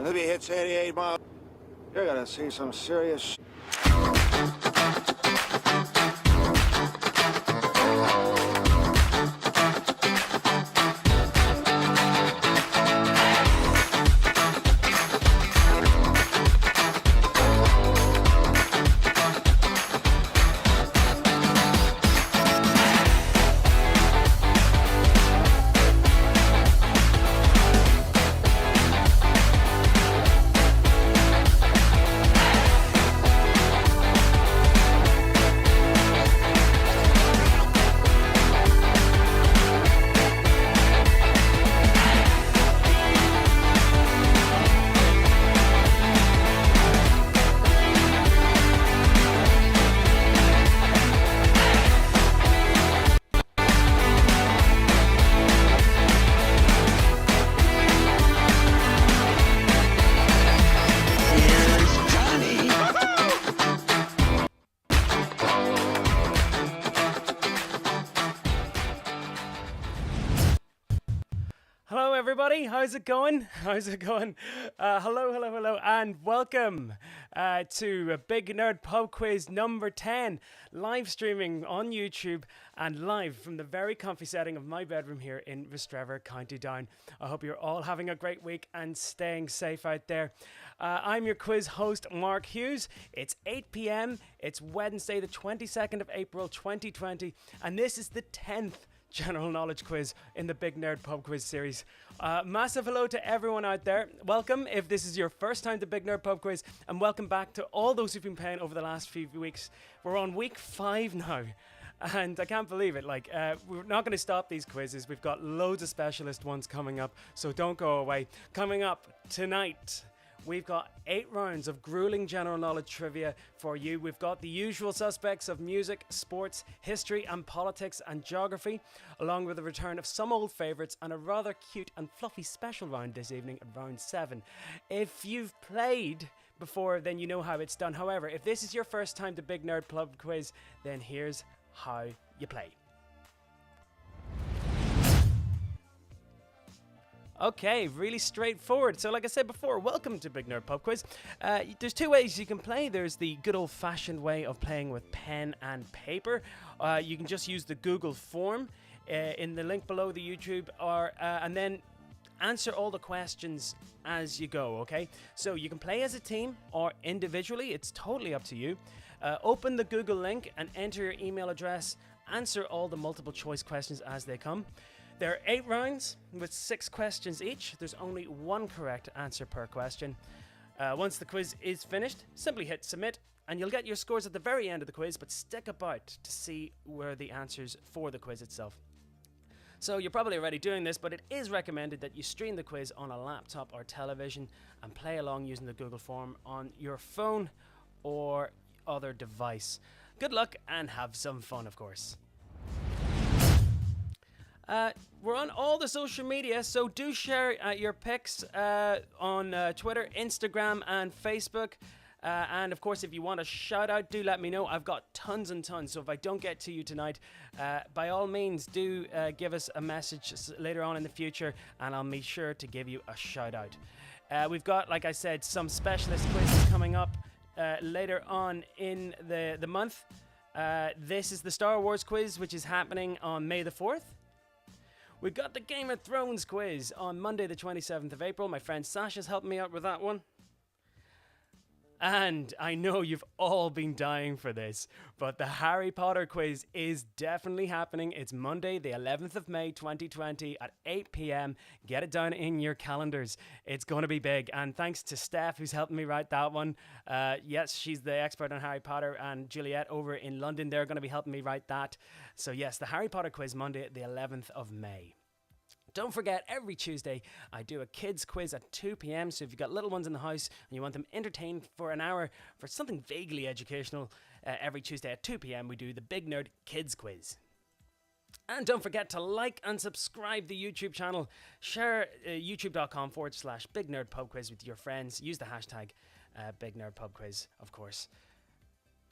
movie hits 88 miles. You're gonna see some serious Hello everybody, how's it going? Hello, and welcome to Big Nerd Pub Quiz number 10, live streaming on YouTube and live from the very comfy setting of my bedroom here in Vistrever, County Down. I hope you're all having a great week and staying safe out there. I'm your quiz host, Mark Hughes. It's 8 p.m, it's Wednesday the 22nd of April 2020, and this is the 10th general knowledge quiz in the Big Nerd Pub Quiz series. Massive hello to everyone out there. Welcome if this is your first time to Big Nerd Pub Quiz, and welcome back to all those who've been playing over the last few weeks. We're on week 5 now, and I can't believe it. We're not going to stop these quizzes. We've got loads of specialist ones coming up, so don't go away. Coming up tonight, we've got 8 rounds of grueling general knowledge trivia for you. We've got the usual suspects of music, sports, history and politics and geography, along with the return of some old favourites and a rather cute and fluffy special round this evening at round 7. If you've played before, then you know how it's done. However, if this is your first time to Big Nerd Pub Quiz, then here's how you play. Okay, really straightforward. So like I said before, welcome to Big Nerd Pub Quiz. There's 2 ways you can play. There's the good old-fashioned way of playing with pen and paper. You can just use the Google form in the link below the YouTube, and then answer all the questions as you go, okay? So you can play as a team or individually. It's totally up to you. Open the Google link and enter your email address. Answer all the multiple choice questions as they come. There are 8 rounds with 6 questions each. There's only 1 correct answer per question. Once the quiz is finished, simply hit submit and you'll get your scores at the very end of the quiz, but stick about to see where the answers for the quiz itself. So you're probably already doing this, but it is recommended that you stream the quiz on a laptop or television and play along using the Google form on your phone or other device. Good luck and have some fun, of course. We're on all the social media, so do share your pics on Twitter, Instagram, and Facebook. And of course, if you want a shout out, do let me know. I've got tons and tons, so if I don't get to you tonight, by all means, do give us a message later on in the future, and I'll make sure to give you a shout out. We've got, like I said, some specialist quizzes coming up later on in the month. This is the Star Wars quiz, which is happening on May the 4th. We've got the Game of Thrones quiz on Monday the 27th of April. My friend Sasha's helping me out with that one. And I know you've all been dying for this, but the Harry Potter quiz is definitely happening. It's Monday, the 11th of May, 2020 at 8 p.m. Get it down in your calendars. It's going to be big. And thanks to Steph, who's helping me write that one. Yes, she's the expert on Harry Potter, and Juliet over in London, they're going to be helping me write that. So yes, the Harry Potter quiz, Monday, the 11th of May. Don't forget, every Tuesday, I do a kids quiz at 2 p.m. So if you've got little ones in the house and you want them entertained for an hour for something vaguely educational, every Tuesday at 2 p.m. we do the Big Nerd Kids Quiz. And don't forget to like and subscribe the YouTube channel. Share youtube.com/BigNerdPubQuiz with your friends. Use the hashtag BigNerdPubQuiz, of course.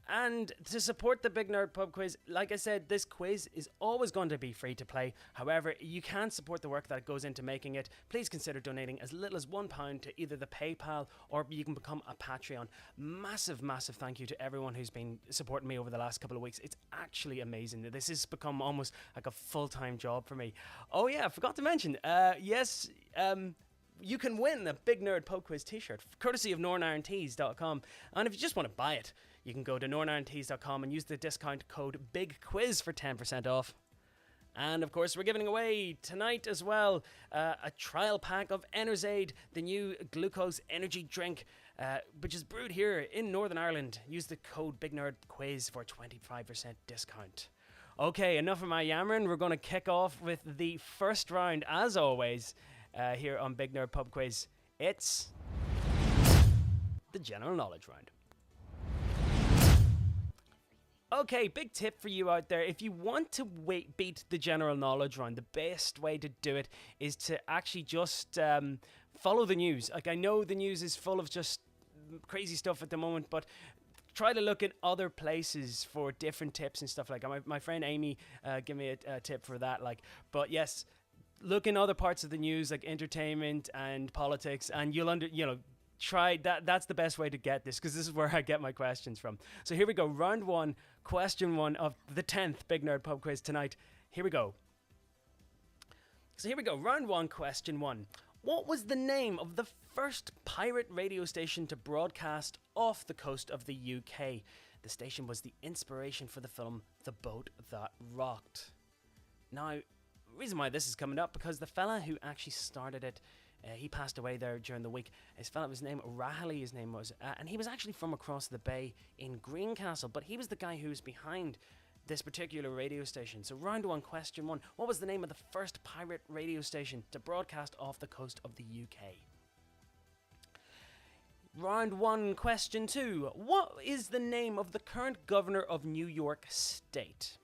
And to support the Big Nerd Pub Quiz, like I said, this quiz is always going to be free to play. However, you can support the work that goes into making it. Please consider donating as little as £1 to either the PayPal or you can become a Patreon. Massive, massive thank you to everyone who's been supporting me over the last couple of weeks. It's actually amazing. This has become almost like a full-time job for me. Oh yeah, I forgot to mention, you can win a Big Nerd Pub Quiz t-shirt, courtesy of NorthernIronTees.com. And if you just want to buy it, you can go to NorthernIronTees.com and use the discount code BIGQUIZ for 10% off. And of course, we're giving away tonight as well a trial pack of Enerzaid, the new glucose energy drink, which is brewed here in Northern Ireland. Use the code BIGNerdQuiz for 25% discount. Okay, enough of my yammering. We're going to kick off with the first round, as always, here on Big Nerd Pub Quiz. It's the general knowledge round. Okay, big tip for you out there. If you want to beat the general knowledge round, the best way to do it is to actually just follow the news. Like, I know the news is full of just crazy stuff at the moment, but try to look at other places for different tips and stuff like that. My friend Amy gave me a tip for that. But yes, look in other parts of the news, like entertainment and politics, and you'll try that. That's the best way to get this, because this is where I get my questions from. So here we go. Round one, question one of the 10th Big Nerd Pub Quiz tonight. Here we go. Round one, question one. What was the name of the first pirate radio station to broadcast off the coast of the UK? The station was the inspiration for the film The Boat That Rocked. Now, the reason why this is coming up, because the fella who actually started it, he passed away there during the week. His name Rahali, his name was, and he was actually from across the bay in Greencastle, but he was the guy who was behind this particular radio station. So round one, question one. What was the name of the first pirate radio station to broadcast off the coast of the UK? Round one, question two. What is the name of the current governor of New York State?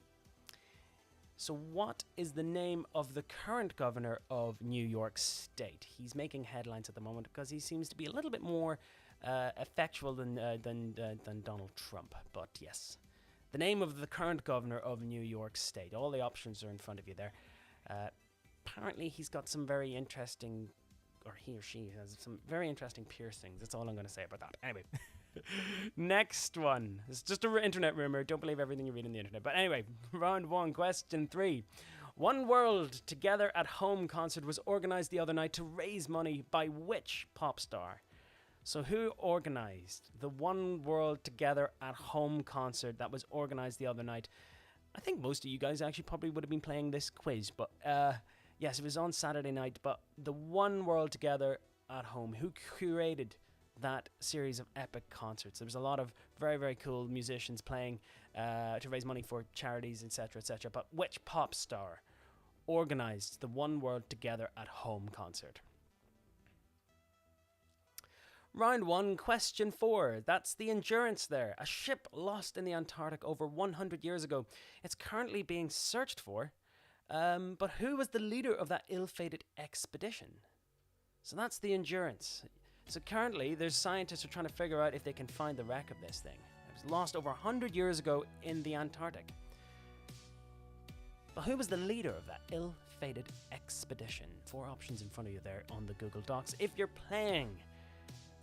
So what is the name of the current governor of New York State? He's making headlines at the moment because he seems to be a little bit more effectual than Donald Trump. But yes, the name of the current governor of New York State. All the options are in front of you there. Apparently he's got some very interesting, or he or she has some very interesting piercings. That's all I'm going to say about that. Anyway. Next one. It's just an internet rumor. Don't believe everything you read on the internet. But anyway, round one, question three. One World Together at Home concert was organized the other night to raise money by which pop star? So who organized the One World Together at Home concert that was organized the other night? I think most of you guys actually probably would have been playing this quiz, but yes, it was on Saturday night. But the One World Together at Home, who curated that series of epic concerts? There was a lot of very, very cool musicians playing to raise money for charities, etc., etc. But which pop star organized the One World Together at Home concert? Round one, question four. That's the Endurance there. A ship lost in the Antarctic over 100 years ago. It's currently being searched for. But who was the leader of that ill-fated expedition? So that's the Endurance. So currently, there's scientists who are trying to figure out if they can find the wreck of this thing. It was lost over 100 years ago in the Antarctic. But who was the leader of that ill-fated expedition? 4 options in front of you there on the Google Docs. If you're playing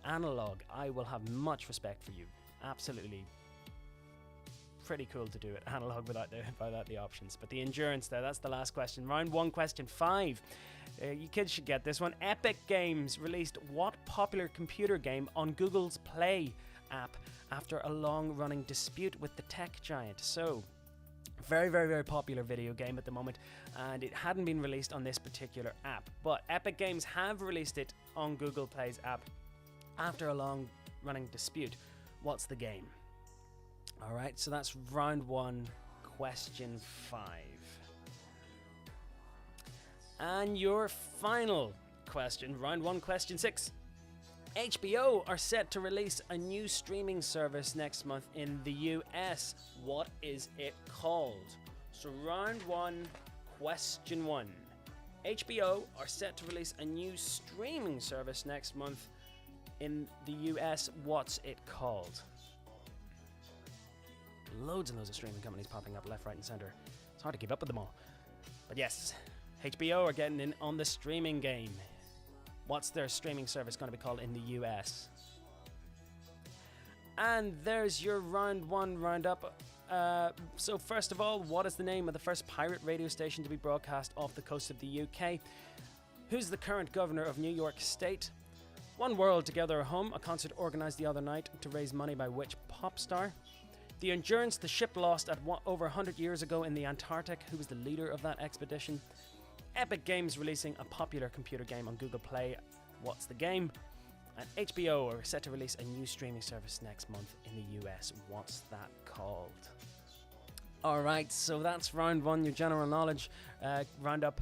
analog, I will have much respect for you. Absolutely pretty cool to do it analog without the options. But the Endurance there, that's the last question. Round one, question 5. You kids should get this one. Epic Games released what popular computer game on Google's Play app after a long-running dispute with the tech giant? So, very, very, very popular video game at the moment, and it hadn't been released on this particular app. But Epic Games have released it on Google Play's app after a long-running dispute. What's the game? Alright, so that's round one, question 5. And your final question, round one, question 6. HBO are set to release a new streaming service next month in the US. What is it called? So round one, question 1. HBO are set to release a new streaming service next month in the US. What's it called? loads and loads of streaming companies popping up left, right, and centre. It's hard to keep up with them all. But yes, HBO are getting in on the streaming game. What's their streaming service going to be called in the US? And there's your round one roundup. So first of all, what is the name of the first pirate radio station to be broadcast off the coast of the UK? Who's the current governor of New York State? One World Together Home, a concert organised the other night to raise money by which pop star? The Endurance, the ship lost at over 100 years ago in the Antarctic. Who was the leader of that expedition? Epic Games releasing a popular computer game on Google Play. What's the game? And HBO are set to release a new streaming service next month in the US. What's that called? Alright, so that's round one, your general knowledge roundup.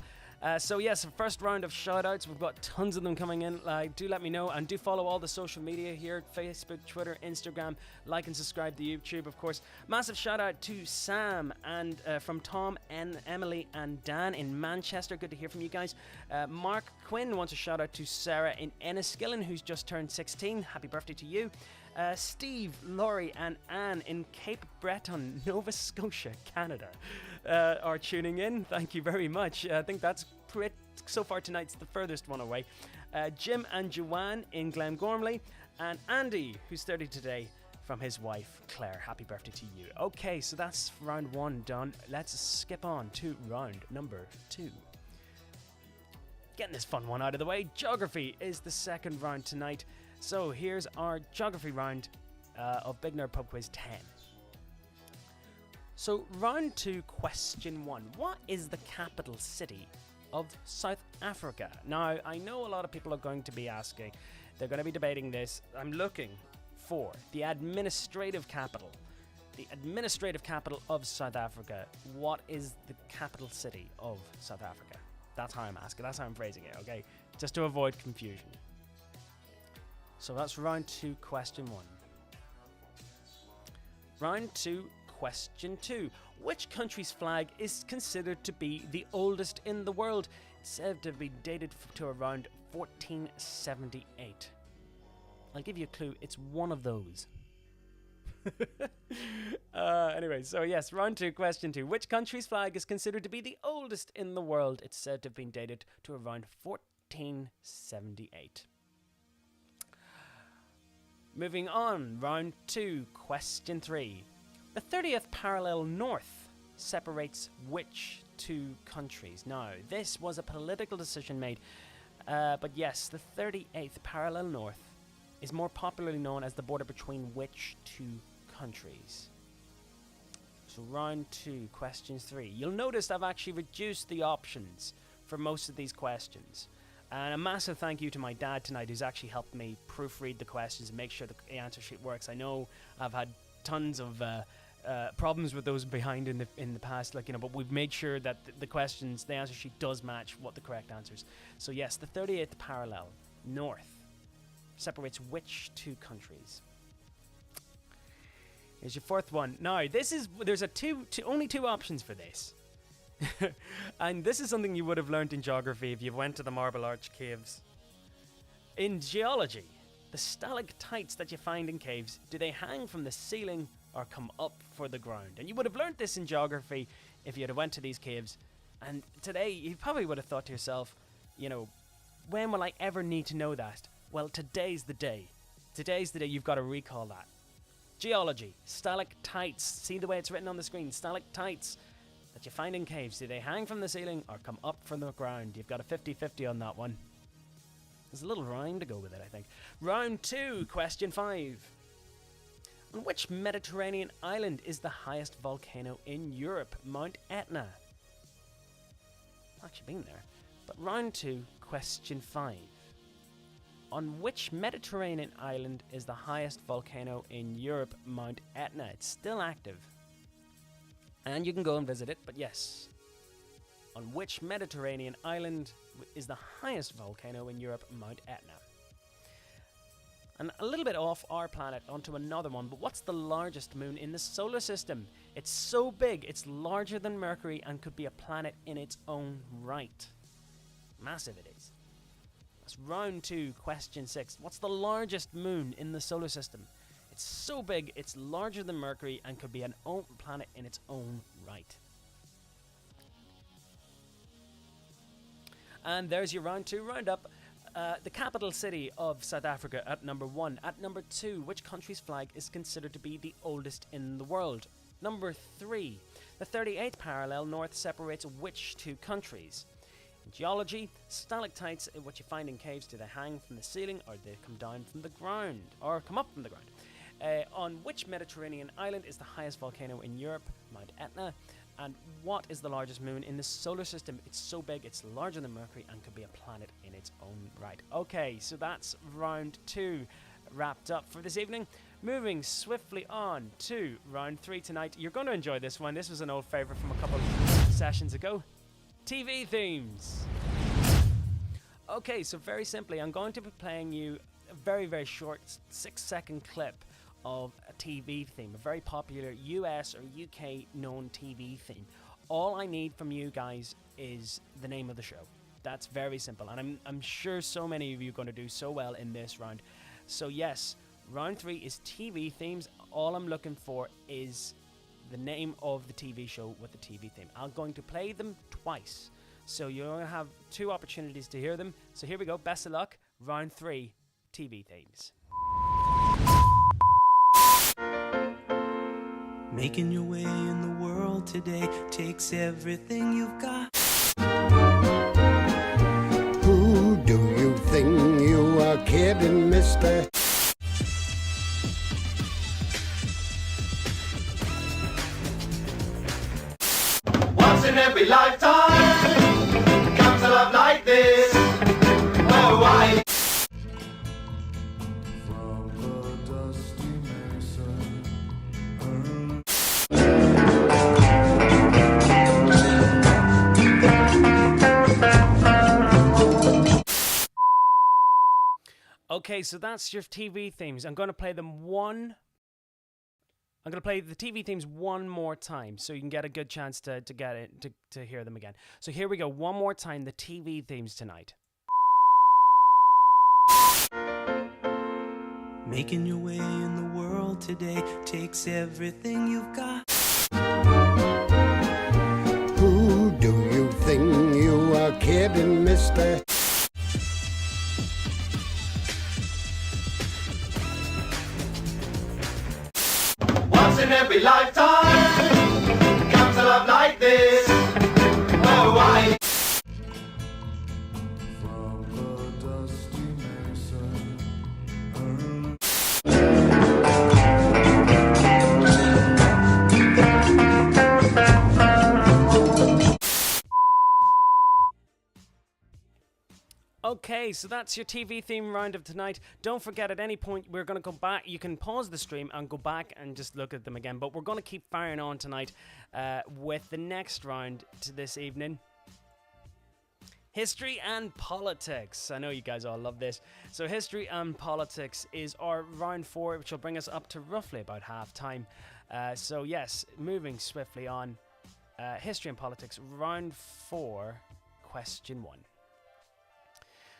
So yes, first round of shout-outs. We've got tons of them coming in. Do let me know, and do follow all the social media here: Facebook, Twitter, Instagram. Like and subscribe to YouTube, of course. Massive shout-out to Sam and from Tom and Emily and Dan in Manchester. Good to hear from you guys. Mark Quinn wants a shout-out to Sarah in Enniskillen, who's just turned 16. Happy birthday to you. Steve, Laurie and Anne in Cape Breton, Nova Scotia, Canada are tuning in. Thank you very much. I think that's so far tonight's the furthest one away. Jim and Joanne in Glengormley, and Andy, who's 30 today, from his wife Claire. Happy birthday to you. Okay, so that's round one done. Let's skip on to round number two. Getting this fun one out of the way, geography is the second round tonight. So here's our geography round of Big Nerd Pub Quiz 10. So round 2, question 1. What is the capital city of South Africa? Now, I know a lot of people are going to be asking, they're going to be debating this. I'm looking for the administrative capital. The administrative capital of South Africa. What is the capital city of South Africa? That's how I'm asking. That's how I'm phrasing it, okay? Just to avoid confusion. So that's round 2, question 1. Round 2, question 2. Which country's flag is considered to be the oldest in the world? It's said to be dated to around 1478. I'll give you a clue. It's one of those. Anyway, so yes, round 2, question 2. Which country's flag is considered to be the oldest in the world? It's said to have been dated to around 1478. Moving on, round 2, question 3. The 30th parallel north separates which two countries? Now, this was a political decision made, but yes, the 38th parallel north is more popularly known as the border between which two countries? So round 2, question 3. You'll notice I've actually reduced the options for most of these questions. And a massive thank you to my dad tonight, who's actually helped me proofread the questions and make sure the answer sheet works. I know I've had tons of problems with those behind in the past, but we've made sure that the questions, the answer sheet does match what the correct answers. So yes, the 38th parallel north separates which two countries? Here's your fourth one. Now, there's only two options for this. And this is something you would have learned in geography if you went to the Marble Arch Caves. In geology, the stalactites that you find in caves, do they hang from the ceiling or come up for the ground? And you would have learned this in geography if you had went to these caves. And today, you probably would have thought to yourself, when will I ever need to know that? Well, today's the day. Today's the day you've got to recall that. Geology, stalactites. See the way it's written on the screen? Stalactites that you find in caves. Do they hang from the ceiling or come up from the ground? You've got a 50-50 on that one. There's a little rhyme to go with it, I think. Round 2, question 5. On which Mediterranean island is the highest volcano in Europe? Mount Etna. I've actually been there. But round 2, question 5. On which Mediterranean island is the highest volcano in Europe? Mount Etna. It's still active. And you can go and visit it, but yes. On which Mediterranean island is the highest volcano in Europe? Mount Etna. And a little bit off our planet onto another one, but what's the largest moon in the solar system? It's so big, it's larger than Mercury and could be a planet in its own right. Massive it is. That's round 2, question 6. What's the largest moon in the solar system? It's so big, it's larger than Mercury and could be an own planet in its own right. And there's your round 2 roundup. The capital city of South Africa at number 1. At number 2, which country's flag is considered to be the oldest in the world? Number 3, the 38th parallel north separates which 2 countries? In geology, stalactites, what you find in caves, do they hang from the ceiling or do they come down from the ground? Or come up from the ground? On which Mediterranean island is the highest volcano in Europe? Mount Etna. And what is the largest moon in the solar system? It's so big, it's larger than Mercury and could be a planet in its own right. Okay, so that's round 2 wrapped up for this evening. Moving swiftly on to round 3 tonight. You're going to enjoy this one. This was an old favorite from a couple of sessions ago. TV themes. Okay, so very simply, I'm going to be playing you a very, very short 6-second clip of a TV theme, a very popular US or UK known TV theme. All I need from you guys is the name of the show. That's very simple, and I'm sure so many of you are going to do so well in this round. So yes, round 3 is TV themes. All I'm looking for is the name of the TV show with the TV theme. I'm going to play them twice, so you're going to have 2 opportunities to hear them. So here we go, best of luck, round 3, TV themes. Making your way in the world today takes everything you've got. Who do you think you are kidding, mister? Once in every lifetime comes a love like this. Oh, why? Okay, so that's your TV themes. I'm going to play the TV themes one more time, so you can get a good chance to get it to hear them again. So here we go, one more time, the TV themes tonight. Making your way in the world today takes everything you've got. Who do you think you are kidding, mister? Once in every lifetime comes a love like this. Oh, why? Okay, so that's your TV theme round of tonight. Don't forget, at any point we're going to go back. You can pause the stream and go back and just look at them again. But we're going to keep firing on tonight with the next round to this evening. History and politics. I know you guys all love this. So history and politics is our round 4, which will bring us up to roughly about half time. So yes, moving swiftly on. History and politics, round 4, question 1.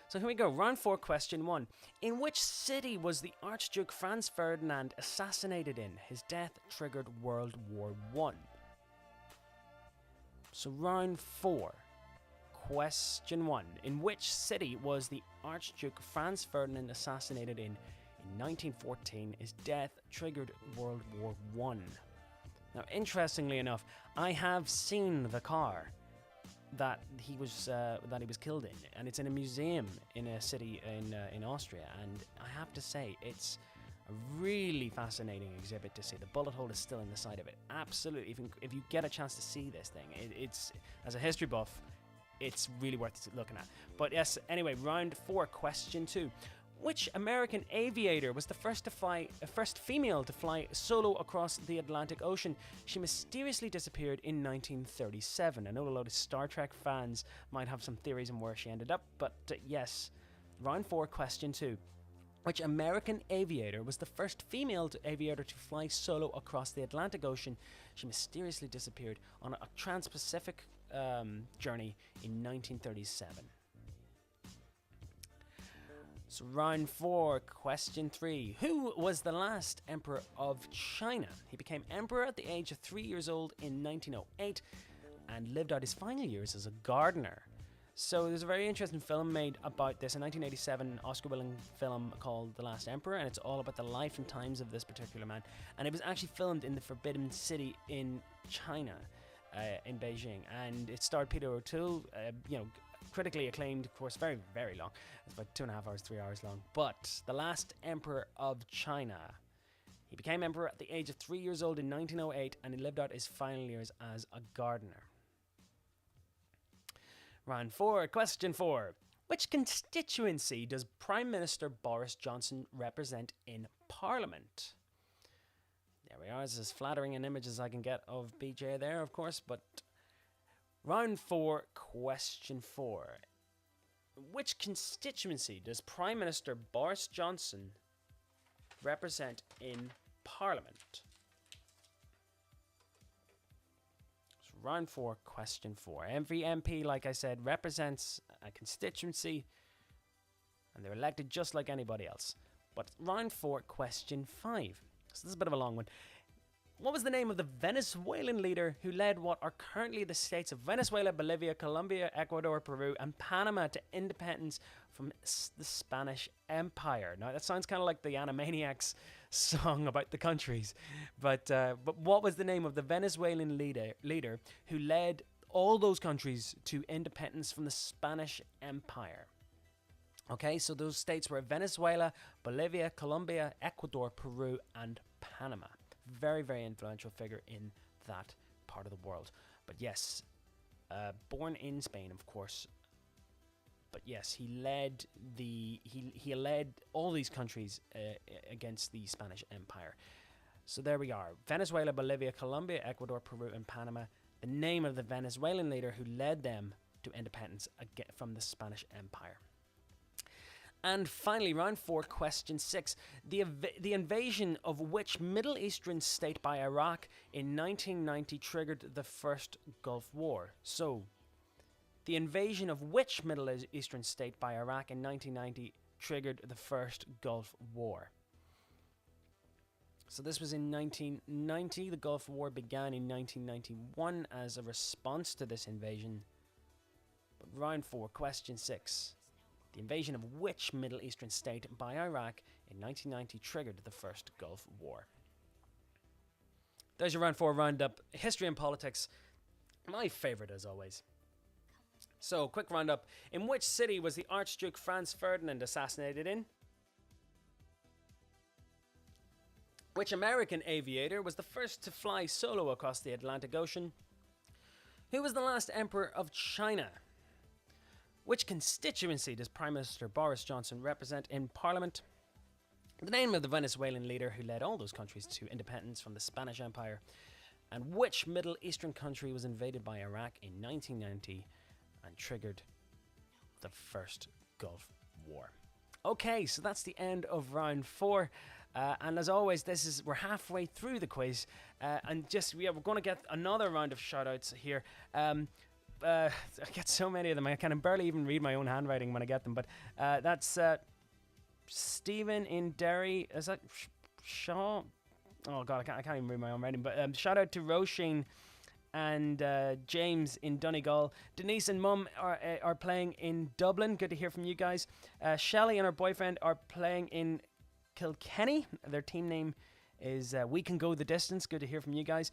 So here we go, round 4, question 1. In which city was the Archduke Franz Ferdinand assassinated in? His death triggered World War I. So round 4, question 1. In which city was the Archduke Franz Ferdinand assassinated in 1914? His death triggered World War I. Now, interestingly enough, I have seen the car that he was killed in, and it's in a museum in a city in Austria, and I have to say it's a really fascinating exhibit to see. The bullet hole is still in the side of it. Absolutely, if you get a chance to see this thing, it's as a history buff, it's really worth looking at. But yes, anyway, round 4, question 2. Which American aviator was the first female to fly solo across the Atlantic Ocean? She mysteriously disappeared in 1937. I know a lot of Star Trek fans might have some theories on where she ended up, but yes, round 4, question 2. Which American aviator was the first female aviator to fly solo across the Atlantic Ocean? She mysteriously disappeared on a trans-Pacific journey in 1937. So round 4, question 3. Who was the last emperor of China? He became emperor at the age of 3 years old in 1908 and lived out his final years as a gardener. So there's a very interesting film made about this, a 1987 Oscar-winning film called The Last Emperor, and it's all about the life and times of this particular man. And it was actually filmed in the Forbidden City in China, in Beijing, and it starred Peter O'Toole, critically acclaimed, of course, very, very long. It's about 2.5 hours, 3 hours long. But The Last Emperor of China. He became emperor at the age of 3 years old in 1908, and he lived out his final years as a gardener. Round 4, question 4. Which constituency does Prime Minister Boris Johnson represent in Parliament? There we are. It's as flattering an image as I can get of BJ there, of course. But round 4, question 4. Which constituency does Prime Minister Boris Johnson represent in Parliament? Round 4, question 4. Every MP, like I said, represents a constituency, and they're elected just like anybody else. But round 4, question 5. So this is a bit of a long one. What was the name of the Venezuelan leader who led what are currently the states of Venezuela, Bolivia, Colombia, Ecuador, Peru, and Panama to independence from the Spanish Empire? Now, that sounds kind of like the Animaniacs song about the countries. But what was the name of the Venezuelan leader who led all those countries to independence from the Spanish Empire? Okay, so those states were Venezuela, Bolivia, Colombia, Ecuador, Peru, and Panama. Very, very influential figure in that part of the world. But yes, born in Spain, of course. But yes, he led he led all these countries against the Spanish Empire. So there we are: Venezuela, Bolivia, Colombia, Ecuador, Peru, and Panama. The name of the Venezuelan leader who led them to independence from the Spanish Empire. And finally, round 4, question 6. The invasion of which Middle Eastern state by Iraq in 1990 triggered the first Gulf War? So, the invasion of which Middle Eastern state by Iraq in 1990 triggered the first Gulf War? So this was in 1990. The Gulf War began in 1991 as a response to this invasion. But round 4, question 6. The invasion of which Middle Eastern state by Iraq in 1990 triggered the first Gulf War? There's your round 4 roundup. History and politics. My favourite as always. So, quick roundup. In which city was the Archduke Franz Ferdinand assassinated in? Which American aviator was the first to fly solo across the Atlantic Ocean? Who was the last emperor of China? Which constituency does Prime Minister Boris Johnson represent in Parliament? The name of the Venezuelan leader who led all those countries to independence from the Spanish Empire. And which Middle Eastern country was invaded by Iraq in 1990 and triggered the first Gulf War? Okay, so that's the end of round 4. And as always, we're halfway through the quiz. And we're going to get another round of shout-outs here. I get so many of them, I can barely even read my own handwriting when I get them. But that's Stephen in Derry. Is that Shaw? Oh God, I can't even read my own writing. But shout out to Roisin and James in Donegal. Denise and Mum are playing in Dublin. Good to hear from you guys. Shelley and her boyfriend are playing in Kilkenny. Their team name is We Can Go the Distance. Good to hear from you guys.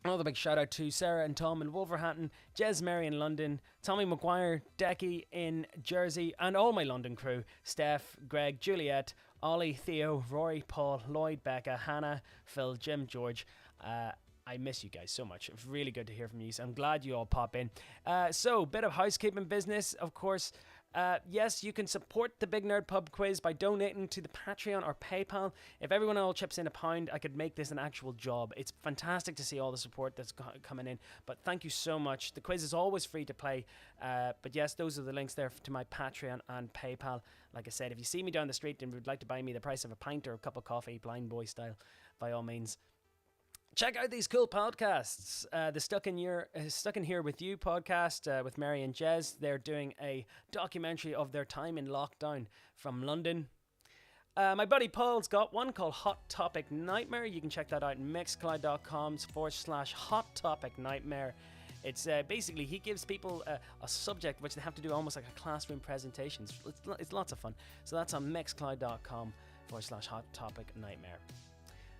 Another big shout out to Sarah and Tom in Wolverhampton, Jez Mary in London, Tommy McGuire, Decky in Jersey, and all my London crew: Steph, Greg, Juliet, Ollie, Theo, Rory, Paul, Lloyd, Becca, Hannah, Phil, Jim, George. I miss you guys so much. It's really good to hear from you, so I'm glad you all pop in. So, bit of housekeeping business, of course. Yes, you can support the Big Nerd Pub Quiz by donating to the Patreon or PayPal. If everyone all chips in £1, I could make this an actual job. It's fantastic to see all the support that's coming in, but thank you so much. The quiz is always free to play, but yes, those are the links there to my Patreon and PayPal. Like I said, if you see me down the street and would like to buy me the price of a pint or a cup of coffee, blind boy style, by all means, Check out these cool podcasts. The Stuck in Here with You podcast with Mary and Jez. They're doing a documentary of their time in lockdown from London. My buddy Paul's got one called Hot Topic Nightmare. You can check that out at mixcloud.com/Hot Topic Nightmare. It's basically he gives people a subject which they have to do almost like a classroom presentation. It's lots of fun. So that's on mixcloud.com/Hot Topic Nightmare.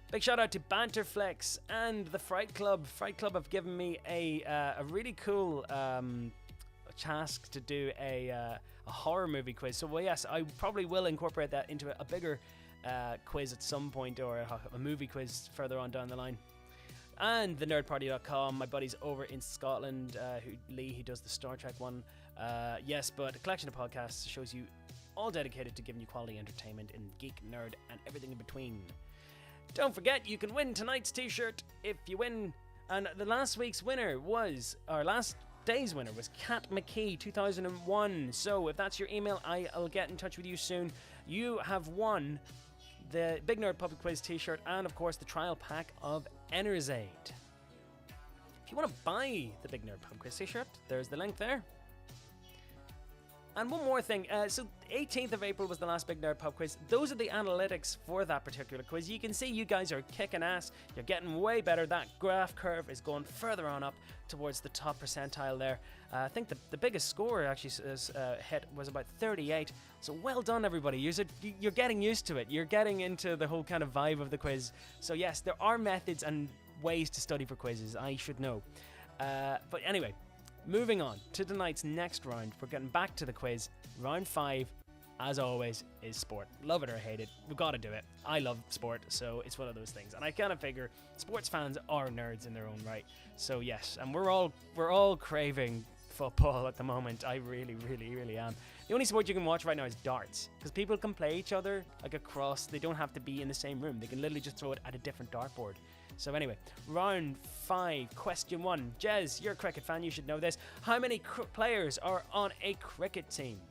Big shout out to Banterflex and the Fright Club. Fright Club have given me a really cool task to do a horror movie quiz. So, well, yes, I probably will incorporate that into a bigger quiz at some point, or a movie quiz further on down the line. And thenerdparty.com, my buddies over in Scotland, who does the Star Trek one. Yes, but a collection of podcasts shows you all dedicated to giving you quality entertainment in geek, nerd, and everything in between. Don't forget, you can win tonight's t-shirt if you win. And the last day's winner was Kat McKee 2001. So if that's your email, I'll get in touch with you soon. You have won the Big Nerd Public Quiz t-shirt and, of course, the trial pack of Enerzaid. If you want to buy the Big Nerd Public Quiz t-shirt, there's the link there. And one more thing, so 18th of April was the last Big Nerd Pub Quiz. Those are the analytics for that particular quiz. You can see you guys are kicking ass. You're getting way better. That graph curve is going further on up towards the top percentile there. I think the biggest score actually hit was about 38. So well done, everybody. You're getting used to it. You're getting into the whole kind of vibe of the quiz. So yes, there are methods and ways to study for quizzes. I should know. But anyway, moving on to tonight's next round. We're getting back to the quiz. Round 5, as always, is sport. Love it or hate it, we've got to do it. I love sport, so it's one of those things. And I kind of figure sports fans are nerds in their own right. So yes, and we're all craving football at the moment. I really, really, really am. The only sport you can watch right now is darts, because people can play each other like across. They don't have to be in the same room. They can literally just throw it at a different dartboard. So anyway, round 5, question 1. Jez, you're a cricket fan, you should know this. How many players are on a cricket team?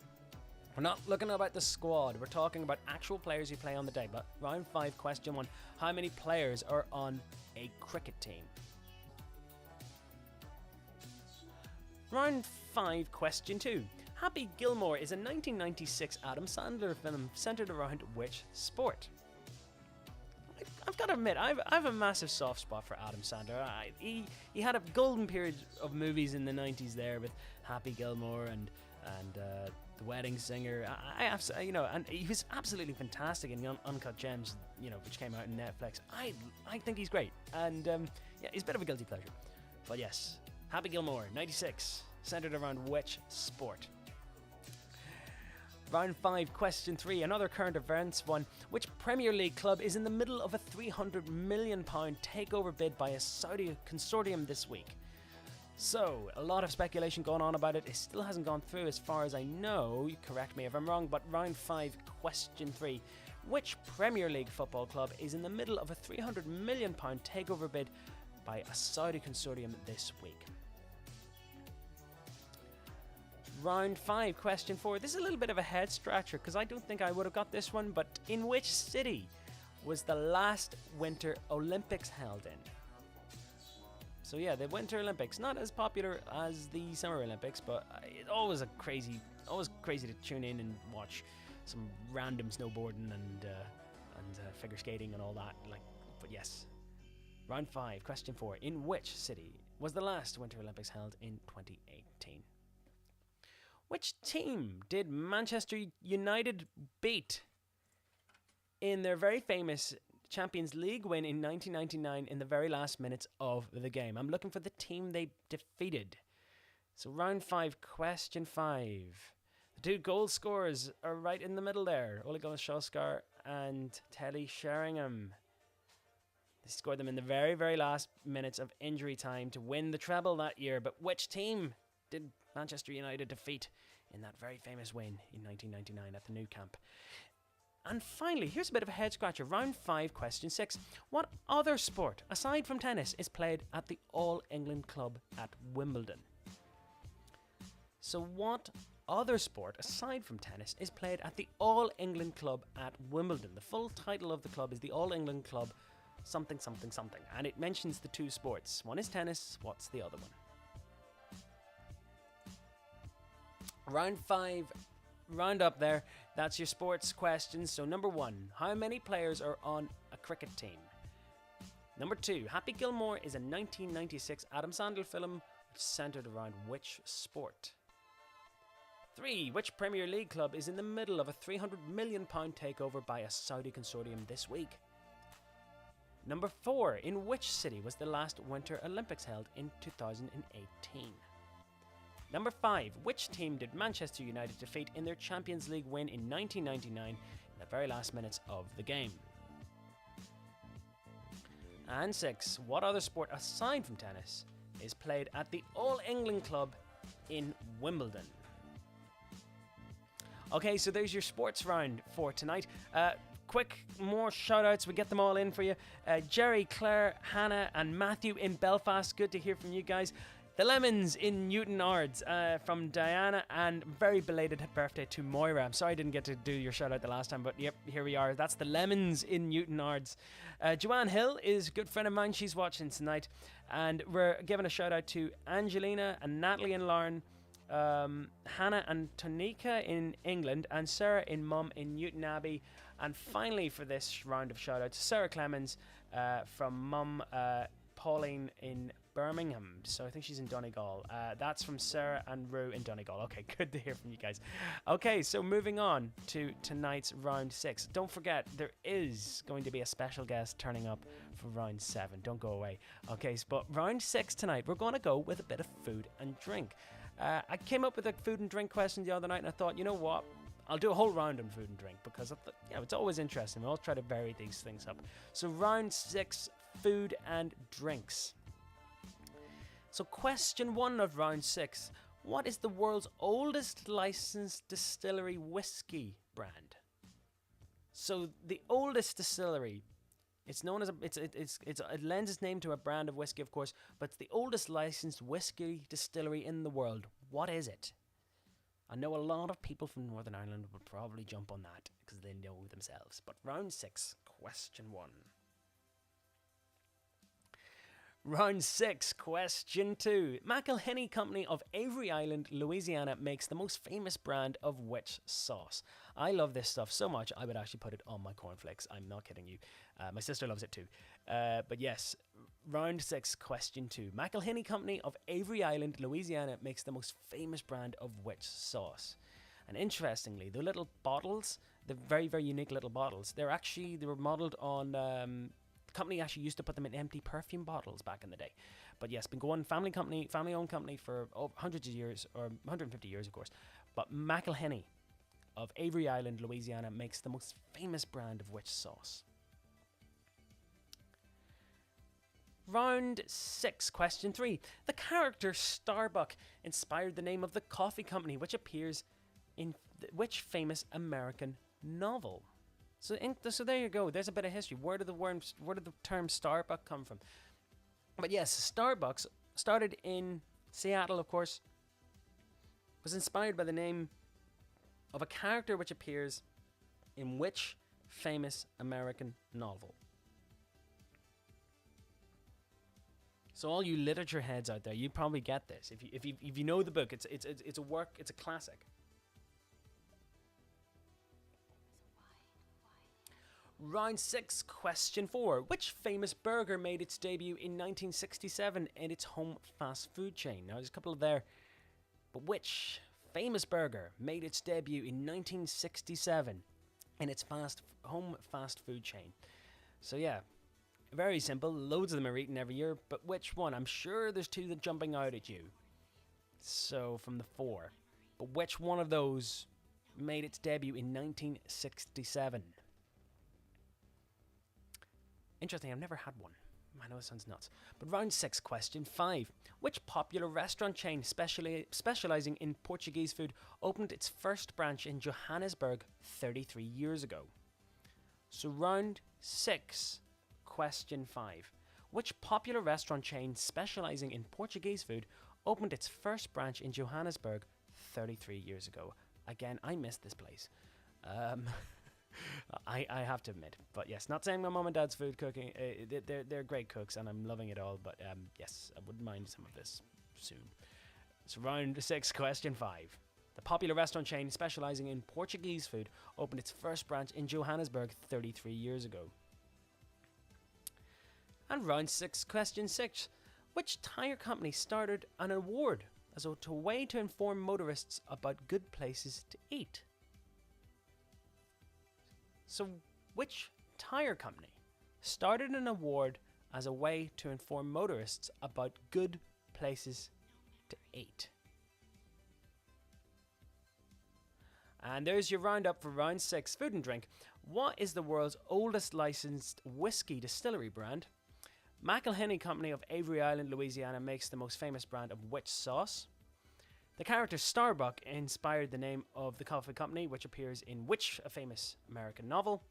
We're not looking about the squad, we're talking about actual players who play on the day. But round 5, question 1. How many players are on a cricket team? Round 5, question 2. Happy Gilmore is a 1996 Adam Sandler film centered around which sport? I've got to admit, I have a massive soft spot for Adam Sandler. He had a golden period of movies in the 90s there with Happy Gilmore and The Wedding Singer. And he was absolutely fantastic in Uncut Gems, which came out on Netflix. I think he's great, and yeah, he's a bit of a guilty pleasure. But yes, Happy Gilmore, 96, centered around which sport? Round 5, question 3, another current events one. Which Premier League club is in the middle of a £300 million takeover bid by a Saudi consortium this week? So, a lot of speculation going on about it. It still hasn't gone through as far as I know. You correct me if I'm wrong, but round 5, question 3. Which Premier League football club is in the middle of a £300 million takeover bid by a Saudi consortium this week? Round 5, question 4. This is a little bit of a head scratcher because I don't think I would have got this one, but in which city was the last Winter Olympics held in? So yeah, the Winter Olympics, not as popular as the Summer Olympics, but it's always crazy to tune in and watch some random snowboarding and figure skating and all that. But yes, round 5, question 4. In which city was the last Winter Olympics held in 2018? Which team did Manchester United beat in their very famous Champions League win in 1999 in the very last minutes of the game? I'm looking for the team they defeated. So round 5, question 5. The two goal scorers are right in the middle there. Ole Gunnar Solskjaer and Teddy Sheringham. They scored them in the very, very last minutes of injury time to win the treble that year. But which team did Manchester United defeat in that very famous win in 1999 at the Nou Camp? And finally, here's a bit of a head scratcher. Round 5, question 6. What other sport, aside from tennis, is played at the All England Club at Wimbledon? So what other sport, aside from tennis, is played at the All England Club at Wimbledon? The full title of the club is the All England Club something, something, something. And it mentions the two sports. One is tennis. What's the other one? Round 5, round up there. That's your sports questions. So number 1, how many players are on a cricket team? Number 2, Happy Gilmore is a 1996 Adam Sandler film which centered around which sport? 3, which Premier League club is in the middle of a £300 million takeover by a Saudi consortium this week? Number 4, in which city was the last Winter Olympics held in 2018? Number 5, which team did Manchester United defeat in their Champions League win in 1999 in the very last minutes of the game? And 6, what other sport aside from tennis is played at the All England Club in Wimbledon? Okay, so there's your sports round for tonight. Quick, more shout-outs. We get them all in for you. Jerry, Claire, Hannah, and Matthew in Belfast. Good to hear from you guys. The Lemons in Newton Ards from Diana, and very belated birthday to Moira. I'm sorry I didn't get to do your shout out the last time, but yep, here we are. That's the Lemons in Newton Ards. Joanne Hill is a good friend of mine. She's watching tonight. And we're giving a shout out to Angelina and Natalie and Lauren, Hannah and Tonika in England, and Sarah in Mum in Newton Abbey. And finally, for this round of shout outs, Sarah Clemens from Mum Pauline in Birmingham. So I think she's in Donegal. That's from Sarah and Rue in Donegal. Okay, good to hear from you guys. Okay, so moving on to tonight's round 6. Don't forget, there is going to be a special guest turning up for round 7. Don't go away. Okay, but round 6 tonight, we're going to go with a bit of food and drink. I came up with a food and drink question the other night, and I thought, you know what? I'll do a whole round on food and drink because it's always interesting. We all try to vary these things up. So round 6, food and drinks. So question 1 of round 6. What is the world's oldest licensed distillery whiskey brand? So the oldest distillery, it's known as it lends its name to a brand of whiskey, of course, but it's the oldest licensed whiskey distillery in the world. What is it? I know a lot of people from Northern Ireland would probably jump on that because they know themselves. But round 6, question 1. Round 6, question 2. McElhinney Company of Avery Island, Louisiana makes the most famous brand of which sauce? I love this stuff so much, I would actually put it on my cornflakes. I'm not kidding you. My sister loves it too. But yes, round 6, question 2. McElhinney Company of Avery Island, Louisiana makes the most famous brand of which sauce? And interestingly, the little bottles, the very, very unique little bottles, they were modeled on... company actually used to put them in empty perfume bottles back in the day. But yes, been going family-owned company for hundreds of years, or 150 years, of course. But McElhinney of Avery Island, Louisiana makes the most famous brand of which sauce? Round 6, question 3. The character Starbuck inspired the name of the coffee company which appears in which famous American novel? So there you go. There's a bit of history. Where did the term Starbuck come from? But yes, Starbucks started in Seattle, of course. Was inspired by the name of a character which appears in which famous American novel? So all you literature heads out there, you probably get this. If you know the book, it's a work. It's a classic. Round 6, question 4. Which famous burger made its debut in 1967 in its home fast food chain? Now, there's a couple there. But which famous burger made its debut in 1967 in its home fast food chain? So, yeah, very simple. Loads of them are eaten every year. But which one? I'm sure there's 2 that jumping out at you. So, from the 4. But which one of those made its debut in 1967? Interesting, I've never had one. I know it sounds nuts. But round 6, question 5. Which popular restaurant chain specializing in Portuguese food opened its first branch in Johannesburg 33 years ago? So round 6, question 5. Which popular restaurant chain specializing in Portuguese food opened its first branch in Johannesburg 33 years ago? Again, I missed this place. I have to admit. But yes, not saying my mom and dad's food cooking. They're great cooks, and I'm loving it all. But yes, I wouldn't mind some of this soon. So round 6, question 5. The popular restaurant chain specializing in Portuguese food opened its first branch in Johannesburg 33 years ago. And round 6, question 6. Which tyre company started an award as a way to inform motorists about good places to eat? So, which tyre company started an award as a way to inform motorists about good places to eat? And there's your roundup for round 6, food and drink. What is the world's oldest licensed whiskey distillery brand? McIlhenny Company of Avery Island, Louisiana makes the most famous brand of which sauce? The character Starbuck inspired the name of the coffee company, which appears in which a famous American novel?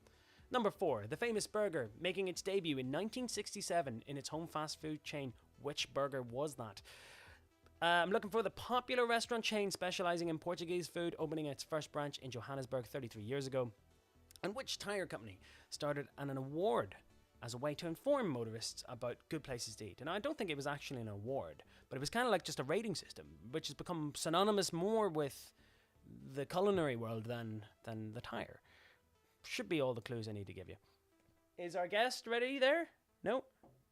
Number 4, the famous burger, making its debut in 1967 in its home fast food chain. Which burger was that? I'm looking for the popular restaurant chain specializing in Portuguese food, opening its first branch in Johannesburg 33 years ago. And which tyre company started an award as a way to inform motorists about good places to eat? And I don't think it was actually an award, but it was kind of like just a rating system, which has become synonymous more with the culinary world than the tyre. Should be all the clues I need to give you. Is our guest ready there? No?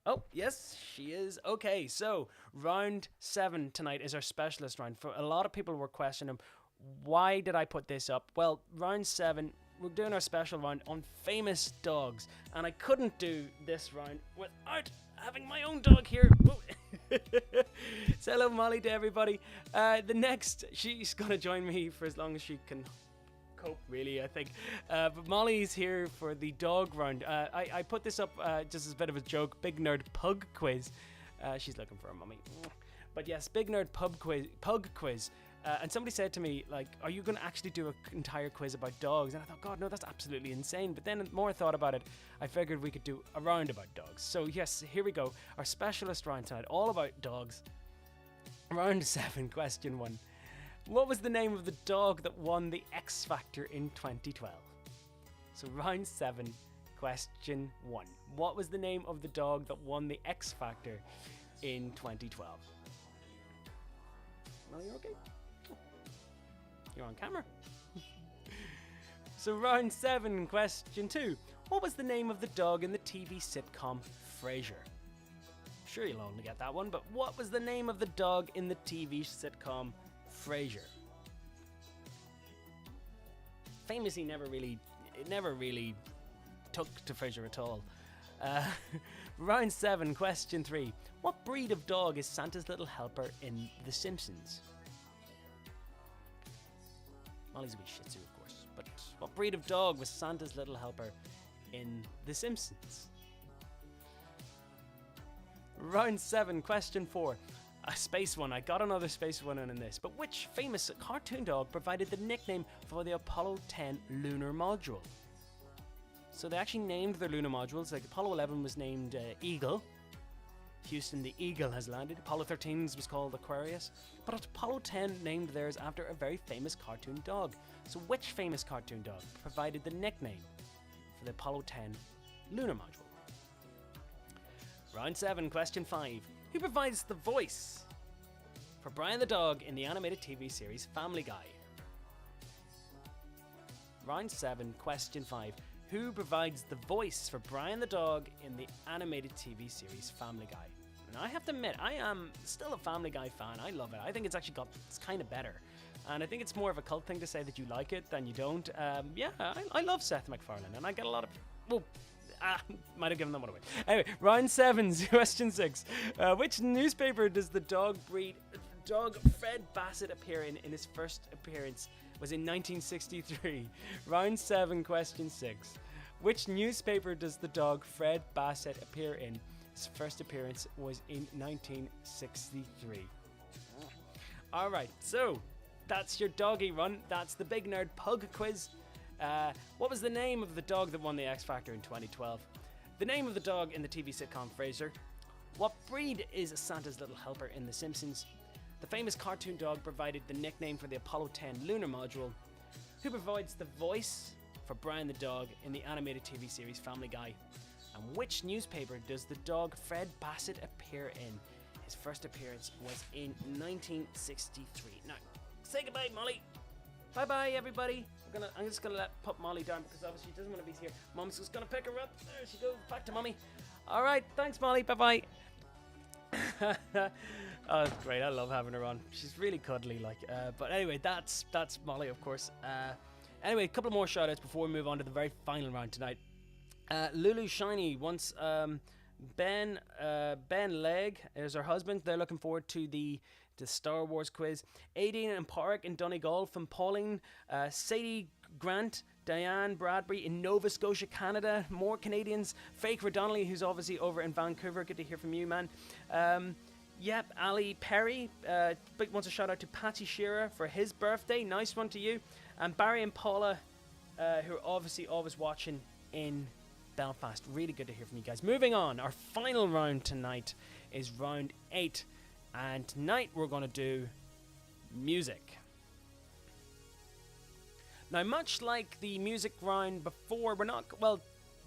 Oh, yes, she is. Okay, so round 7 tonight is our specialist round. For a lot of people were questioning, why did I put this up? Well, round 7, we're doing our special round on famous dogs, and I couldn't do this round without having my own dog here. So hello, Molly, to everybody. The next, she's going to join me for as long as she can cope, really, I think. But Molly's here for the dog round. I put this up just as a bit of a joke, Big Nerd Pug Quiz. She's looking for a mummy. But yes, Big Nerd Pug Quiz. And somebody said to me, like, are you going to actually do an entire quiz about dogs? And I thought, God, no, that's absolutely insane. But then the more I thought about it, I figured we could do a round about dogs. So yes, here we go. Our specialist round tonight, all about dogs. Round 7, question 1. What was the name of the dog that won the X Factor in 2012? So round 7, question 1. What was the name of the dog that won the X Factor in 2012? No, you're okay. You're on camera. So round 7, question 2. What was the name of the dog in the TV sitcom Frasier? I'm sure you'll only get that one, but what was the name of the dog in the TV sitcom Frasier? Famously, never really took to Frasier at all. Round 7, question 3. What breed of dog is Santa's little helper in The Simpsons? Molly's a wee shih tzu, of course. But what breed of dog was Santa's little helper in The Simpsons? Round 7, question 4. A space one. I got another space one in this. But which famous cartoon dog provided the nickname for the Apollo 10 lunar module? So they actually named their lunar modules. Like Apollo 11 was named Eagle. Houston, the Eagle has landed. Apollo 13 was called Aquarius. But Apollo 10 named theirs after a very famous cartoon dog. So which famous cartoon dog provided the nickname for the Apollo 10 lunar module? Round 7, question 5. Who provides the voice for Brian the dog in the animated TV series Family Guy? Round 7, question 5. Who provides the voice for Brian the dog in the animated TV series Family Guy? And I have to admit, I am still a Family Guy fan. I love it. I think it's kind of better. And I think it's more of a cult thing to say that you like it than you don't. I love Seth MacFarlane, and I get a lot of... might have given that one away. Anyway, round 7, question 6. Which newspaper does the dog Fred Bassett appear in his first appearance? Was in 1963. Round 7, question 6. Which newspaper does the dog Fred Bassett appear in? His first appearance was in 1963. Alright, so that's your doggy run. That's the Big Nerd Pug Quiz. What was the name of the dog that won the X Factor in 2012? The name of the dog in the TV sitcom Frasier? What breed is Santa's little helper in The Simpsons? The famous cartoon dog provided the nickname for the Apollo 10 lunar module. Who provides the voice for Brian the dog in the animated TV series Family Guy? And which newspaper does the dog Fred Bassett appear in? His first appearance was in 1963. Now, say goodbye, Molly. Bye-bye, everybody. I'm just gonna put Molly down because obviously she doesn't want to be here. Mom's just gonna pick her up. There she goes. Back to Mommy. All right. Thanks, Molly. Bye-bye. Oh, great. I love having her on. She's really cuddly, like. But anyway, that's Molly, of course. Anyway, a couple more shout-outs before we move on to the very final round tonight. Lulu Shiny wants Ben Legg is her husband. They're looking forward to the Star Wars quiz. Aideen and Park in Donegal from Pauline. Sadie Grant, Diane Bradbury in Nova Scotia, Canada. More Canadians. Faker Donnelly, who's obviously over in Vancouver. Good to hear from you, man. Yep, Ali Perry wants a shout out to Patty Shearer for his birthday. Nice one to you. And Barry and Paula, who are obviously always watching in Belfast. Really good to hear from you guys. Moving on, our final round tonight is round 8. And tonight we're going to do music. Now, much like the music round before,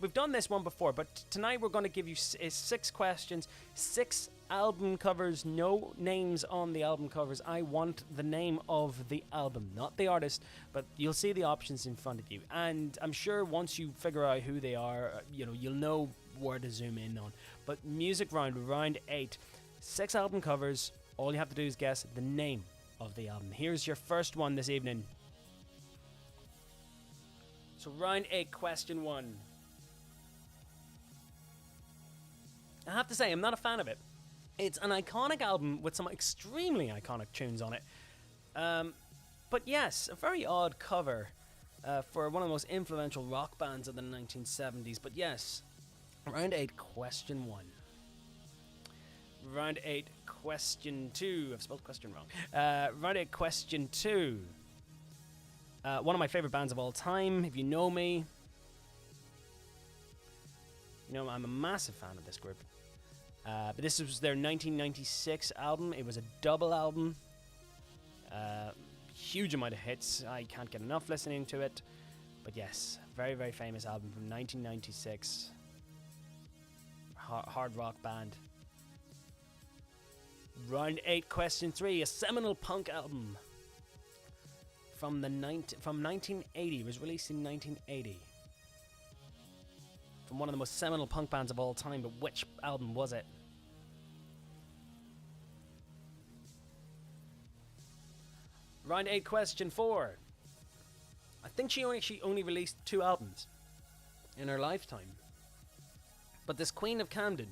we've done this one before, but tonight we're going to give you 6 questions, 6 album covers, no names on the album covers. I want the name of the album, not the artist, but you'll see the options in front of you. And I'm sure once you figure out who they are, you'll know where to zoom in on. But music round 8, 6 album covers. All you have to do is guess the name of the album. Here's your first one this evening. So round 8, question 1. I have to say, I'm not a fan of it. It's an iconic album with some extremely iconic tunes on it. But yes, a very odd cover for one of the most influential rock bands of the 1970s. But yes, round 8, question 1. Round 8, question 2. I've spelled question wrong. Round 8, question 2. One of my favorite bands of all time. If you know me, you know I'm a massive fan of this group. But this was their 1996 album. It was a double album. Huge amount of hits. I can't get enough listening to it. But yes, very, very famous album from 1996. Hard rock band. Round 8, question 3. A seminal punk album from 1980. It was released in 1980. From one of the most seminal punk bands of all time, but which album was it? Round 8, question 4. I think she only released 2 albums in her lifetime. But this Queen of Camden,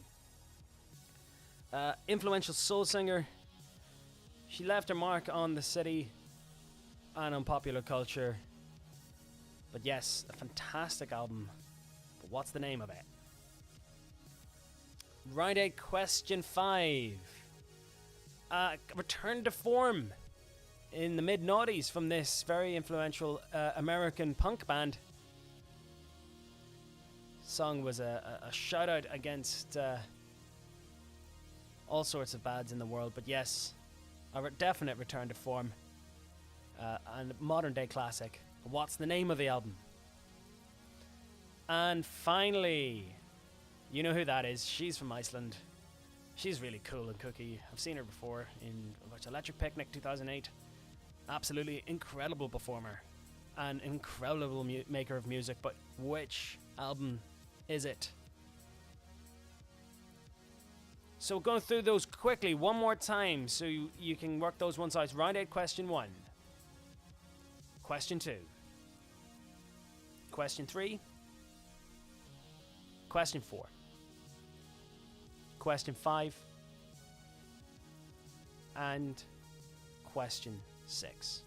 influential soul singer, she left her mark on the city and on popular culture. But yes, a fantastic album. But what's the name of it? Round 8, question 5. Return to form in the mid-noughties from this very influential American punk band. Song was a shout-out against all sorts of bads in the world. But yes, a definite return to form. And a modern-day classic. What's the name of the album? And finally, you know who that is. She's from Iceland. She's really cool and kooky. I've seen her before in Electric Picnic 2008. Absolutely incredible performer. An incredible maker of music. But which album is it? So going through those quickly one more time so you can work those ones out. Round 8, question 1. Question 2. Question 3. Question 4. Question 5. And question 6.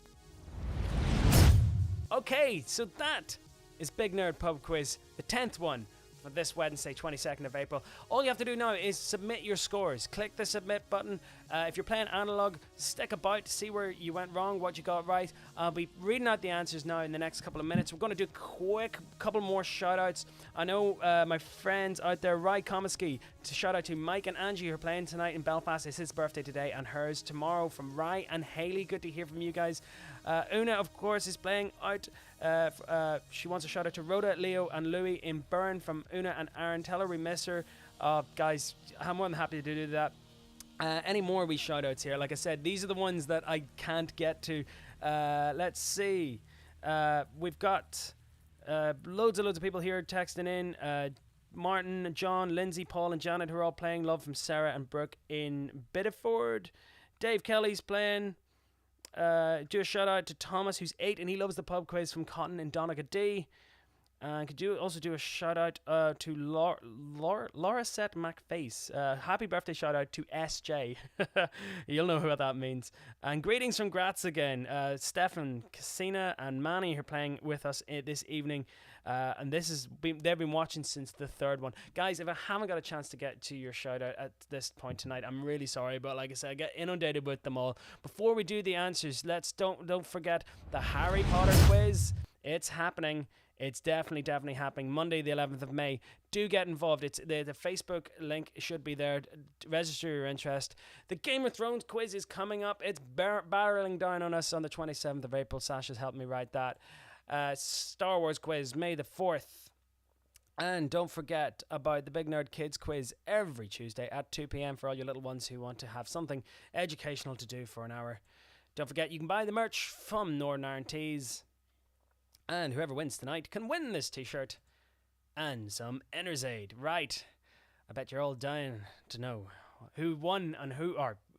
Okay, so that is Big Nerd Pub Quiz, the 10th one for this Wednesday, 22nd of April. All you have to do now is submit your scores. Click the submit button. If you're playing analog, stick about to see where you went wrong, what you got right. I'll be reading out the answers now in the next couple of minutes. We're going to do a quick couple more shout-outs. I know my friends out there, Ry Comiskey, to shout out to Mike and Angie who are playing tonight in Belfast. It's his birthday today and hers tomorrow from Ry and Haley. Good to hear from you guys. Una, of course, is playing out She wants a shout out to Rhoda, Leo, and Louie in Byrne from Una and Aaron. Tell her we miss her. Guys, I'm more than happy to do that. Any more wee shout outs here? Like I said, these are the ones that I can't get to. Let's see. We've got loads of people here texting in. Martin, John, Lindsay, Paul, and Janet, who are all playing. Love from Sarah and Brooke in Biddeford. Dave Kelly's playing. Do a shout out to Thomas, who's 8 and he loves the pub quiz from Cotton in Donegal. Could you also do a shout out to Laura Set McFace? Happy birthday shout out to SJ. You'll know what that means. And greetings from Graz again. Stefan, Cassina, and Manny are playing with us this evening. And they've been watching since the third one. Guys, if I haven't got a chance to get to your shout out at this point tonight, I'm really sorry. But like I said, I get inundated with them all. Before we do the answers, don't forget the Harry Potter quiz. It's happening. It's definitely happening Monday, the 11th of May. Do get involved. It's the Facebook link should be there. Register your interest. The Game of Thrones quiz is coming up. It's barreling down on us on the 27th of April. Sasha's helped me write that. Star Wars quiz, May the 4th. And don't forget about the Big Nerd Kids quiz every Tuesday at 2 p.m. for all your little ones who want to have something educational to do for an hour. Don't forget you can buy the merch from Northern Iron Tees. And whoever wins tonight can win this t-shirt and some Enerzaid. Right. I bet you're all dying to know who won and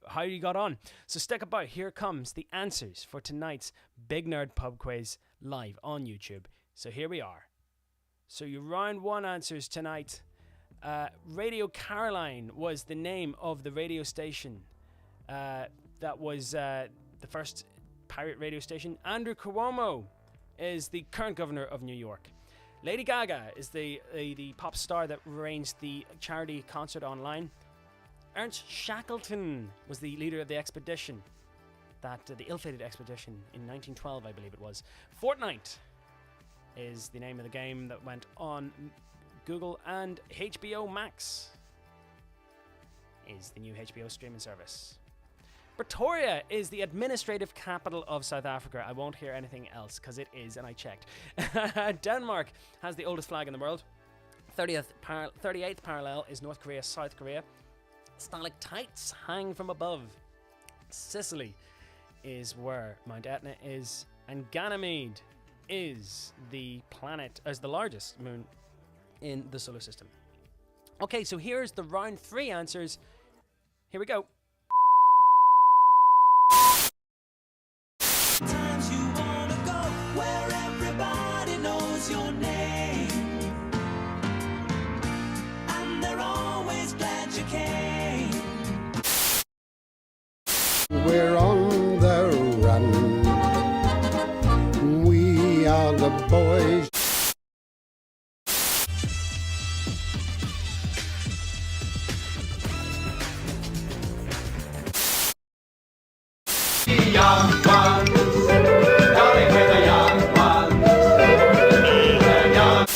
how you got on. So stick about. Here comes the answers for tonight's Big Nerd Pub Quiz live on YouTube. So here we are. So your round one answers tonight. Radio Caroline was the name of the radio station. That was the first pirate radio station. Andrew Cuomo is the current governor of New York. Lady Gaga is the pop star that arranged the charity concert online. Ernst Shackleton was the leader of the expedition, the ill-fated expedition in 1912, I believe it was. Fortnite is the name of the game that went on Google, and HBO Max is the new HBO streaming service. Pretoria is the administrative capital of South Africa. I won't hear anything else because it is, and I checked. Denmark has the oldest flag in the world. 38th parallel is North Korea, South Korea. Stalactites hang from above. Sicily is where Mount Etna is, and Ganymede is the largest moon in the solar system. Okay, so here's the round 3 answers. Here we go. Times you wanna go where everybody knows your name, and they're always glad you came. We're on the run. We are the boys. Young ones, darling with the young ones, the young.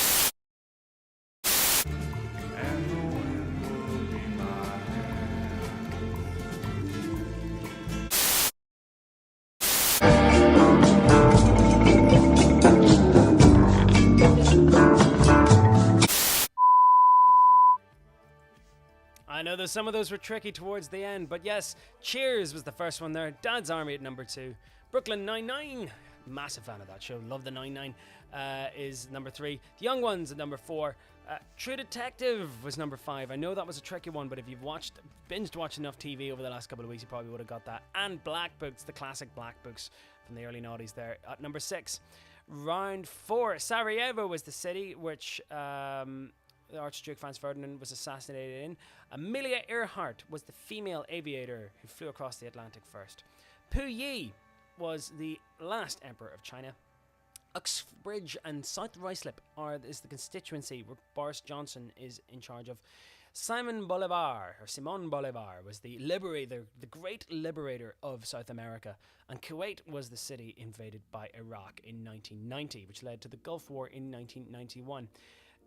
And the wind will be my I know some of those were tricky towards the end, but yes, Cheers was the first one there. Dad's Army at number 2. Brooklyn Nine-Nine, massive fan of that show, love the Nine-Nine, is number 3. The Young Ones at number 4. True Detective was number 5. I know that was a tricky one, but if you've binged watched enough TV over the last couple of weeks, you probably would have got that. And Black Books, the classic Black Books from the early noughties there at number 6. Round 4, Sarajevo was the city which the Archduke Franz Ferdinand was assassinated in. Amelia Earhart was the female aviator who flew across the Atlantic first. Puyi was the last emperor of China. Uxbridge and South Ruislip is the constituency where Boris Johnson is in charge of. Simon Bolivar was the great liberator of South America, and Kuwait was the city invaded by Iraq in 1990, which led to the Gulf War in 1991.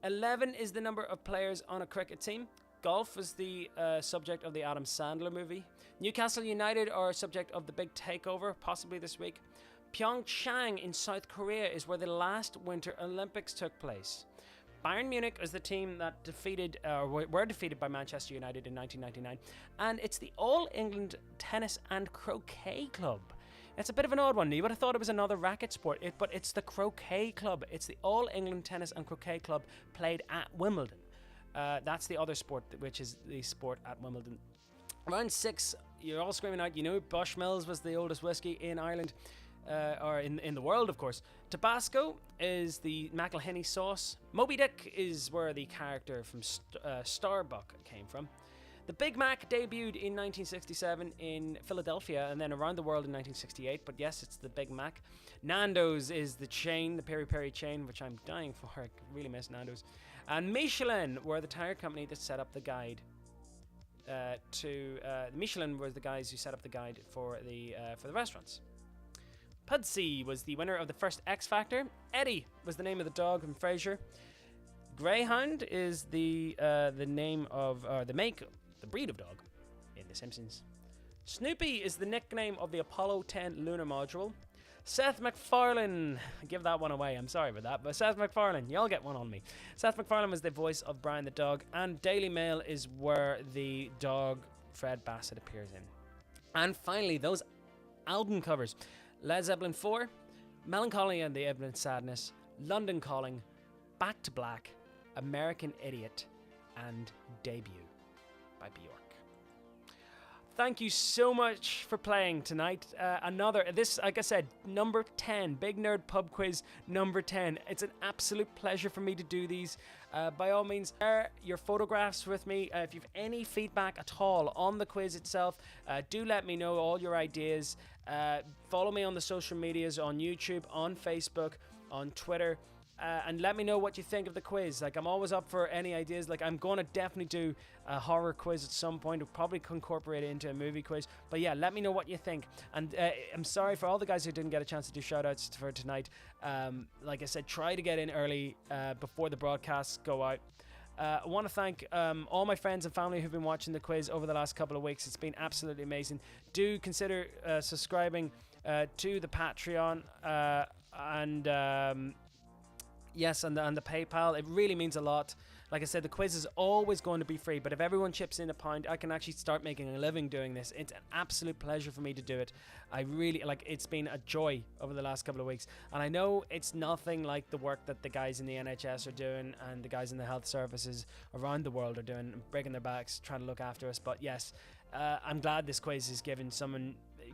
11 is the number of players on a cricket team. Golf was the subject of the Adam Sandler movie. Newcastle United are subject of the big takeover, possibly this week. Pyeongchang in South Korea is where the last Winter Olympics took place. Bayern Munich is the team that were defeated by Manchester United in 1999, and it's the All England Tennis and Croquet Club. It's a bit of an odd one. You would have thought it was another racket sport, but it's the Croquet Club. It's the All England Tennis and Croquet Club played at Wimbledon. That's the other sport, which is the sport at Wimbledon. Round 6, you're all screaming out, Bushmills was the oldest whiskey in Ireland, or in the world, of course. Tabasco is the McElhinney sauce. Moby Dick is where the character from Starbuck came from. The Big Mac debuted in 1967 in Philadelphia and then around the world in 1968, but yes, it's the Big Mac. Nando's is the chain, the peri-peri chain, which I'm dying for. I really miss Nando's. And Michelin were the tire company that set up the guide Michelin was the guys who set up the guide for the restaurants. Pudsey was the winner of the first X Factor. Eddie was the name of the dog from Frasier. Greyhound is the name of the breed of dog in The Simpsons. Snoopy is the nickname of the Apollo 10 lunar module. Seth MacFarlane, I give that one away, I'm sorry about that, but Seth MacFarlane, y'all get one on me. Seth MacFarlane was the voice of Brian the dog, and Daily Mail is where the dog Fred Bassett appears in. And finally, those album covers. Led Zeppelin 4, Melancholy and the Evident Sadness, London Calling, Back to Black, American Idiot, and Debut by Bjork. Thank you so much for playing tonight. Like I said, number 10, Big Nerd Pub Quiz number 10. It's an absolute pleasure for me to do these. By all means, share your photographs with me. If you have any feedback at all on the quiz itself, do let me know all your ideas. Follow me on the social medias, on YouTube, on Facebook, on Twitter. And let me know what you think of the quiz. Like, I'm always up for any ideas. Like, I'm going to definitely do a horror quiz at some point. We'll probably incorporate it into a movie quiz. But yeah, let me know what you think. And I'm sorry for all the guys who didn't get a chance to do shout-outs for tonight. Like I said, try to get in early before the broadcasts go out. I want to thank all my friends and family who've been watching the quiz over the last couple of weeks. It's been absolutely amazing. Do consider subscribing to the Patreon yes, and the PayPal. It really means a lot. Like I said, the quiz is always going to be free, but if everyone chips in £1, I can actually start making a living doing this. It's an absolute pleasure for me to do it. I really, it's been a joy over the last couple of weeks. And I know it's nothing like the work that the guys in the NHS are doing and the guys in the health services around the world are doing, breaking their backs, trying to look after us. But yes, I'm glad this quiz has given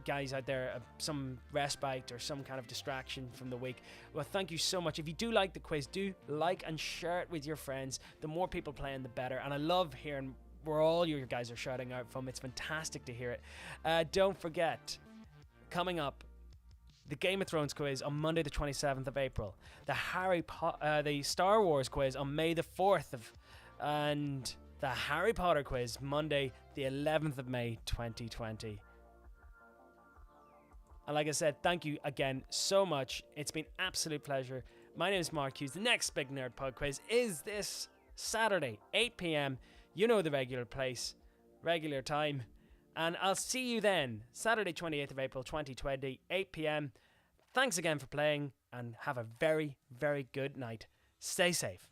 guys out there some respite or some kind of distraction from the week. Well, thank you so much. If you do like the quiz, do like and share it with your friends. The more people playing, the better. And I love hearing where all you guys are shouting out from. It's fantastic to hear it. Don't forget, coming up, the Game of Thrones quiz on Monday the 27th of April, the Star Wars quiz on May the 4th and the Harry Potter quiz Monday the 11th of May 2020. And like I said, thank you again so much. It's been an absolute pleasure. My name is Mark Hughes. The next Big Nerd Pub Quiz is this Saturday, 8 p.m. You know the regular place, regular time. And I'll see you then, Saturday, 28th of April, 2020, 8 p.m. Thanks again for playing and have a very, very good night. Stay safe.